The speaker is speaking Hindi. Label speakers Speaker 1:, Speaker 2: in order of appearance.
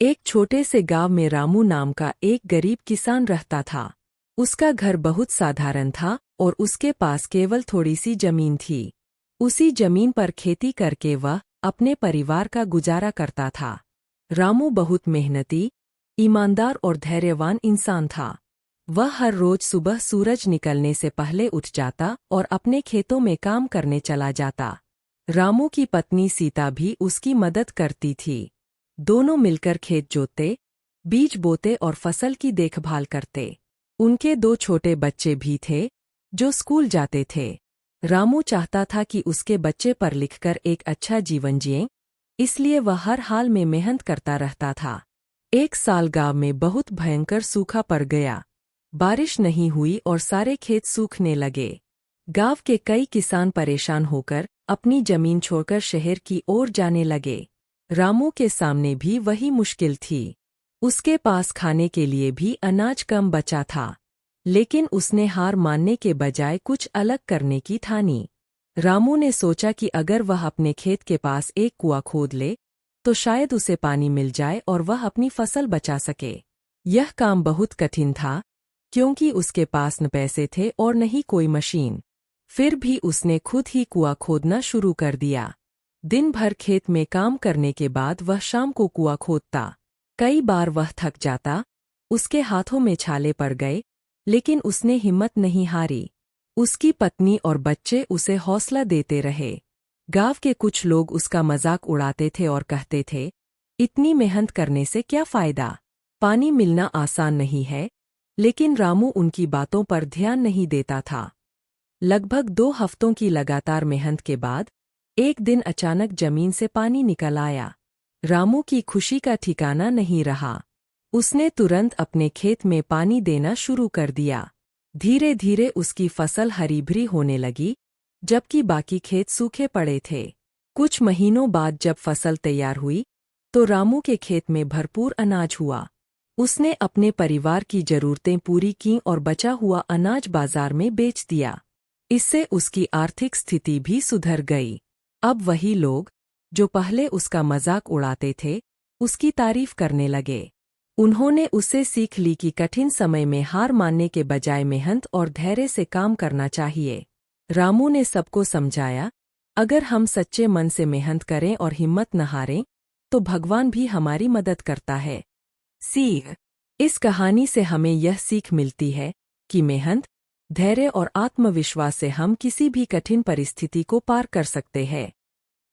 Speaker 1: एक छोटे से गांव में रामू नाम का एक गरीब किसान रहता था। उसका घर बहुत साधारण था और उसके पास केवल थोड़ी सी जमीन थी। उसी जमीन पर खेती करके वह अपने परिवार का गुजारा करता था। रामू बहुत मेहनती, ईमानदार और धैर्यवान इंसान था। वह हर रोज सुबह सूरज निकलने से पहले उठ जाता और अपने खेतों में काम करने चला जाता। रामू की पत्नी सीता भी उसकी मदद करती थी। दोनों मिलकर खेत जोतते, बीज बोते और फसल की देखभाल करते। उनके 2 छोटे बच्चे भी थे, जो स्कूल जाते थे। रामू चाहता था कि उसके बच्चे पढ़ लिखकर एक अच्छा जीवन जिएं, इसलिए वह हर हाल में मेहनत करता रहता था। एक साल गांव में बहुत भयंकर सूखा पड़ गया। बारिश नहीं हुई और सारे खेत सूखने लगे। गांव के कई किसान परेशान होकर अपनी जमीन छोड़कर शहर की ओर जाने लगे। रामू के सामने भी वही मुश्किल थी। उसके पास खाने के लिए भी अनाज कम बचा था, लेकिन उसने हार मानने के बजाय कुछ अलग करने की ठानी। रामू ने सोचा कि अगर वह अपने खेत के पास एक कुआं खोद ले, तो शायद उसे पानी मिल जाए और वह अपनी फसल बचा सके। यह काम बहुत कठिन था, क्योंकि उसके पास न पैसे थे और न ही कोई मशीन। फिर भी उसने खुद ही कुआं खोदना शुरू कर दिया। दिन भर खेत में काम करने के बाद वह शाम को कुआं खोदता। कई बार वह थक जाता, उसके हाथों में छाले पड़ गए, लेकिन उसने हिम्मत नहीं हारी। उसकी पत्नी और बच्चे उसे हौसला देते रहे। गांव के कुछ लोग उसका मजाक उड़ाते थे और कहते थे, इतनी मेहनत करने से क्या फायदा? पानी मिलना आसान नहीं है। लेकिन रामू उनकी बातों पर ध्यान नहीं देता था। लगभग 2 हफ्तों की लगातार मेहनत के बाद एक दिन अचानक जमीन से पानी निकल आया। रामू की खुशी का ठिकाना नहीं रहा। उसने तुरंत अपने खेत में पानी देना शुरू कर दिया। धीरे धीरे उसकी फसल हरी भरी होने लगी, जबकि बाकी खेत सूखे पड़े थे। कुछ महीनों बाद जब फसल तैयार हुई, तो रामू के खेत में भरपूर अनाज हुआ। उसने अपने परिवार की जरूरतें पूरी कीं और बचा हुआ अनाज बाजार में बेच दिया। इससे उसकी आर्थिक स्थिति भी सुधर गई। अब वही लोग, जो पहले उसका मजाक उड़ाते थे, उसकी तारीफ करने लगे। उन्होंने उससे सीख ली कि कठिन समय में हार मानने के बजाय मेहनत और धैर्य से काम करना चाहिए। रामू ने सबको समझाया, अगर हम सच्चे मन से मेहनत करें और हिम्मत न हारें, तो भगवान भी हमारी मदद करता है। सीख। इस कहानी से हमें यह सीख मिलती है कि मेहनत, धैर्य और आत्मविश्वास से हम किसी भी कठिन परिस्थिति को पार कर सकते हैं।